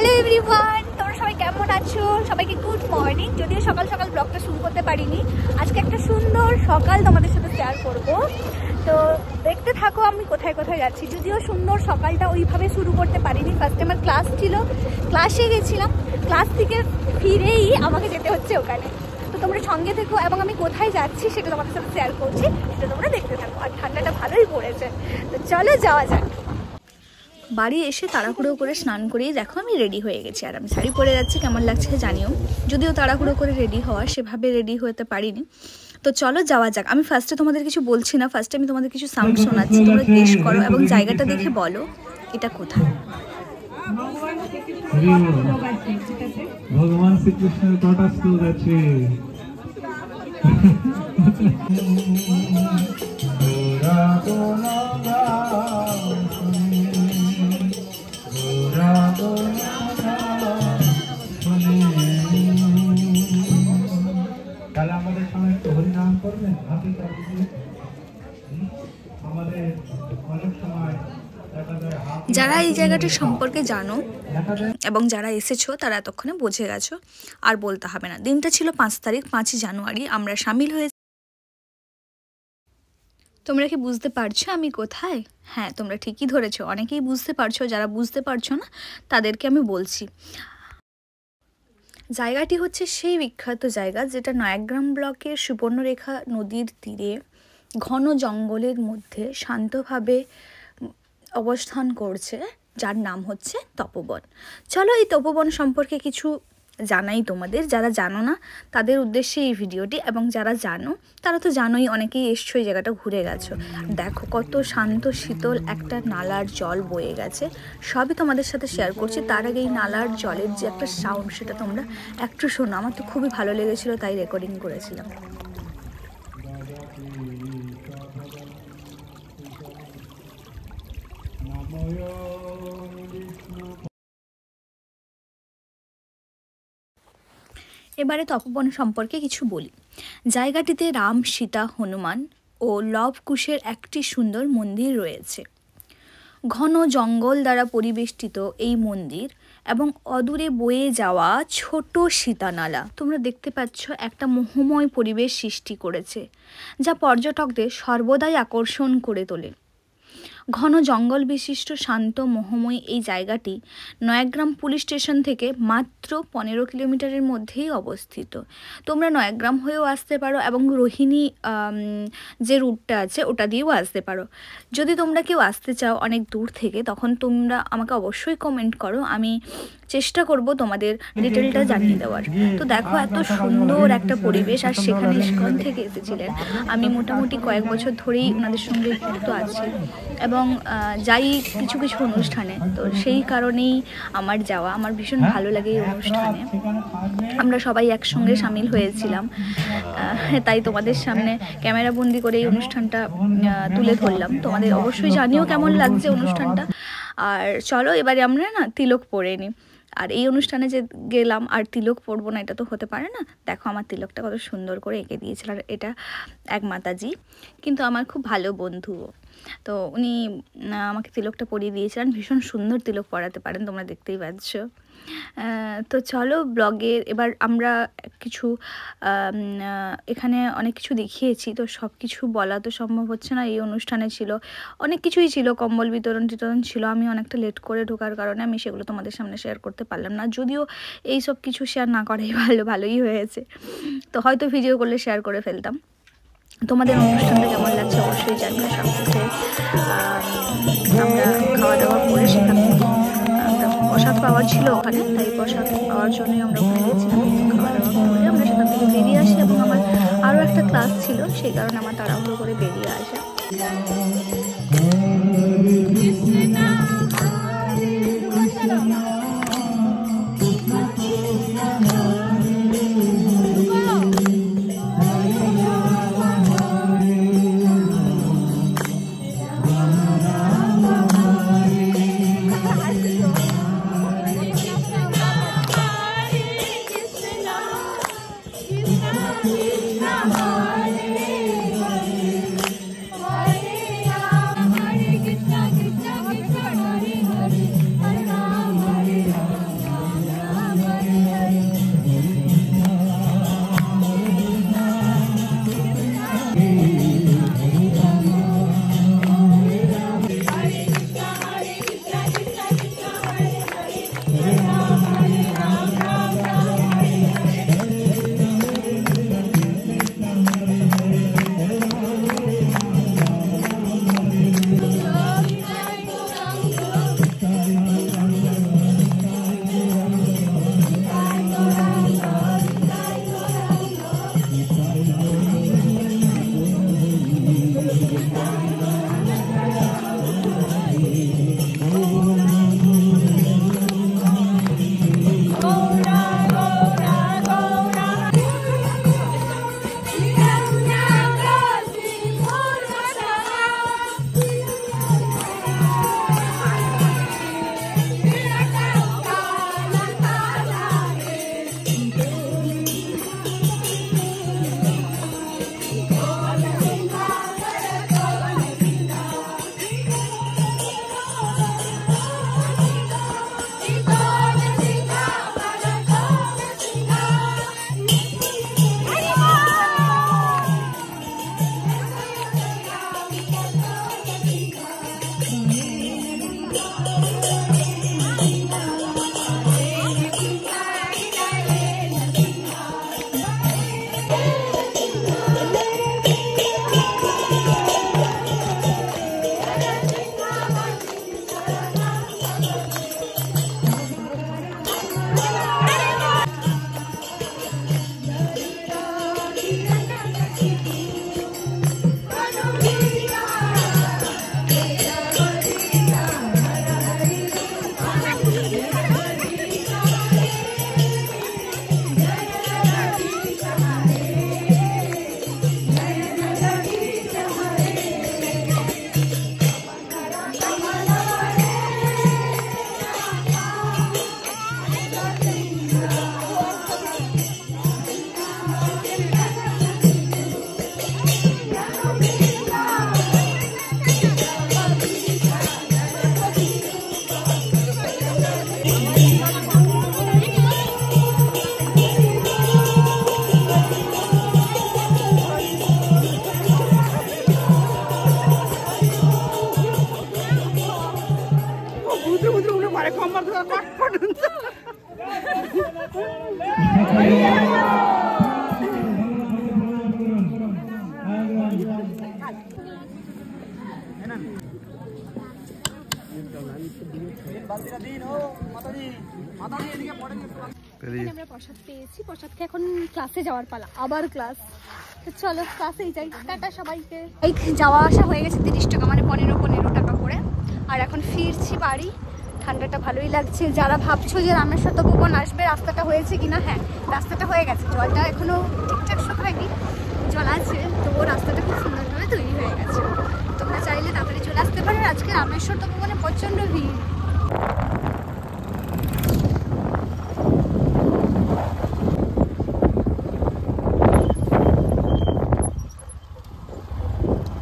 Hello everyone, তোমরা সবাই কেমন আছো? সবাইকে গুড মর্নিং। যদিও সকাল সকাল ব্লগটা শুরু করতে পারিনি, আজকে একটা সুন্দর সকাল তোমাদের সাথে শেয়ার করব। তো দেখতে থাকো আমি কোথায় কোথায় যাচ্ছি। যদিও সুন্দর সকালটা ওইভাবে শুরু করতে পারিনি, ফার্স্টে আমার ক্লাস ছিল, ক্লাসে গেছিলাম, ক্লাস থেকে ফিরেই আমাকে যেতে হচ্ছে ওখানে। তো তোমরা সঙ্গে থেকো এবং আমি কোথায় যাচ্ছি সেটা তোমাদের সাথে শেয়ার করছি, সেটা তোমরা দেখতে থাকো। আর ঠান্ডাটা ভালোই পড়েছে, তো চলো যাওয়া যাক। বাড়ি এসে তাড়াহুড়ো করে স্নান করেই দেখো আমি রেডি হয়ে গেছি, আর আমি শাড়ি পরে যাচ্ছি। কেমন লাগছে জানিও। যদিও তাড়াহুড়ো করে রেডি হওয়া, সেভাবে রেডি হতে পারিনি। তো চলো যাওয়া যাক। আমি ফার্স্টে তোমাদের কিছু বলছি না, ফার্স্টে আমি তোমাদের কিছু সাউন্ড শোনাচ্ছি, তোমরা গেস করো এবং জায়গাটা দেখে বলো এটা কোথায়। ভগবান শ্রীকৃষ্ণের কটা স্কুল আছে। তাহলে আমাদের সঙ্গে একটু হরিনাম করবেন। আমাদের অনেক সময় যারা এই জায়গাটির সম্পর্কে জানো এবং যারা এসেছো তারা এতক্ষণে বুঝে গেছো, আর বলতে হবে না। দিনটা ছিল 5 তারিখ, 5ই জানুয়ারি। আমরা সামিল হয়েছি। তোমরা কি বুঝতে পারছো আমি কোথায়? হ্যাঁ, তোমরা ঠিকই ধরেছো। অনেকেই বুঝতে পারছো, যারা বুঝতে পারছো না তাদেরকে আমি বলছি। জায়গাটি হচ্ছে সেই বিখ্যাত জায়গা যেটা নয়াগ্রাম ব্লকের সুবর্ণরেখা নদীর তীরে ঘন জঙ্গলের মধ্যে শান্তভাবে অবস্থান করছে, যার নাম হচ্ছে তপোবন। চলো এই তপোবন সম্পর্কে কিছু জানাই তোমাদের। যারা জানো না তাদের উদ্দেশ্যে এই ভিডিওটি, এবং যারা জানো তারা তো জানোই, অনেকেই এসছো এই জায়গাটা ঘুরে গেছো। দেখো কত শান্ত শীতল একটা নালার জল বয়ে গেছে, সবই তোমাদের সাথে শেয়ার করছি। তার আগে এই নালার জলের যে একটা সাউন্ড, সেটা তোমরা একটু শোনো। আমার তো খুবই ভালো লেগেছিলো, তাই রেকর্ডিং করেছিলাম। এবারে তপোবন সম্পর্কে কিছু বলি। জায়গাটিতে রাম, সীতা, হনুমান ও লবকুশের একটি সুন্দর মন্দির রয়েছে। ঘন জঙ্গল দ্বারা পরিবেষ্টিত এই মন্দির এবং অদূরে বয়ে যাওয়া ছোট সীতানালা তোমরা দেখতে পাচ্ছ একটা মোহময় পরিবেশ সৃষ্টি করেছে, যা পর্যটকদের সর্বদাই আকর্ষণ করে তোলে। ঘন জঙ্গল বিশিষ্ট শান্ত মোহময় এই জায়গাটি নয়াগ্রাম পুলিশ স্টেশন থেকে মাত্র 15 কিলোমিটারের মধ্যেই অবস্থিত। তোমরা নয়াগ্রাম হয়েও আসতে পারো এবং রোহিণী যে রুটটা আছে ওটা দিয়েও আসতে পারো। যদি তোমরা কেউ আসতে চাও অনেক দূর থেকে, তখন তোমরা আমাকে অবশ্যই কমেন্ট করো, আমি চেষ্টা করব তোমাদের ডিটেলটা জানিয়ে দেওয়ার। তো দেখো এত সুন্দর একটা পরিবেশ, আর সেখানে ইস্কন থেকে এসেছিলেন। আমি মোটামুটি কয়েক বছর ধরেই ওনাদের সঙ্গে যুক্ত আছি এবং যাই কিছু কিছু অনুষ্ঠানে, তো সেই কারণেই আমার যাওয়া। আমার ভীষণ ভালো লাগে এই অনুষ্ঠানে। আমরা সবাই একসঙ্গে সামিল হয়েছিলাম, তাই তোমাদের সামনে ক্যামেরা বন্দি করে এই অনুষ্ঠানটা তুলে ধরলাম। তোমাদের অবশ্যই জানিও কেমন লাগছে অনুষ্ঠানটা। আর চলো এবারে আমরা না তিলক পরে নিই। আর এই অনুষ্ঠানে যে গেলাম আর তিলক পরবো না, এটা তো হতে পারে না। দেখো আমার তিলকটা কত সুন্দর করে এঁকে দিয়েছিল, আর এটা এক মাতাজি, কিন্তু আমার খুব ভালো বন্ধুও। তো উনি আমাকে তিলকটা পরিয়ে দিয়েছিলেন। ভীষণ সুন্দর তিলক পরাতে পারেন, তোমরা দেখতেই পাচ্ছ। তো চলো ব্লগে এবার আমরা কিছু এখানে অনেক কিছু দেখিয়েছি, তো সব কিছু বলা তো সম্ভব হচ্ছে না। এই অনুষ্ঠানে ছিল অনেক কিছুই ছিল, কম্বল বিতরণ ছিল। আমি অনেকটা লেট করে ঢোকার কারণে আমি সেগুলো তোমাদের সামনে শেয়ার করতে পারলাম না। যদিও এই সব কিছু শেয়ার না করাই ভালোই হয়েছে, তো হয়তো ভিডিও করলে শেয়ার করে ফেলতাম। তোমাদের অনুষ্ঠানটা কেমন লাগছে অবশ্যই জানিও। সবশেষে আমরা খাওয়া দাওয়া করে সেখান থেকে আমরা প্রসাদ পাওয়ার ছিল ওখানে, তাই প্রসাদ পাওয়ার জন্যই আমরা ওখানে গেছিলাম। খাওয়া দাওয়া করে আমরা সেখান থেকে বেরিয়ে আসি, এবং আমার আরও একটা ক্লাস ছিল, সেই কারণে আমার তাড়াহুড়ো করে বেরিয়ে আসা। আমরা প্রসাদ পেয়েছি, প্রসাদ খেয়ে এখন ক্লাসে যাওয়ার পালা, আবার ক্লাস। তো চলো ক্লাসেই যাই, টাটা সবাইকে। এই যাওয়া আসা হয়ে গেছে 30 টাকা, মানে 15 টাকা করে। আর এখন ফিরছি বাড়ি, ঠান্ডাটা ভালোই লাগছে। যারা ভাবছো যে রামেশ্বর তপোবন আসবে, রাস্তাটা হয়েছে কিনা, হ্যাঁ রাস্তাটা হয়ে গেছে, জলটা এখনো ঠিকঠাক শুকায়নি, জল আছে, তো রাস্তাটা খুব সুন্দরভাবে তৈরি হয়ে গেছে। তোমরা চাইলে তাড়াতাড়ি চলে আসতে পারো। আজকে রামেশ্বর তপোবনে প্রচণ্ড ভিড়।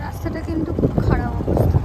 রাস্তাটা কিন্তু খুব খারাপ অবস্থা।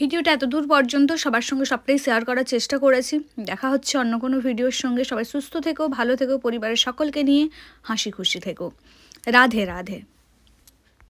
ভিডিওটা এত দূর পর্যন্ত সবার সঙ্গে সবটাই শেয়ার করার চেষ্টা করেছি। দেখা হচ্ছে অন্য কোনো ভিডিওর সঙ্গে। সবাই সুস্থ থেকো, ভালো থেকো, পরিবারের সকলকে নিয়ে হাসি খুশি থেকো। রাধে রাধে।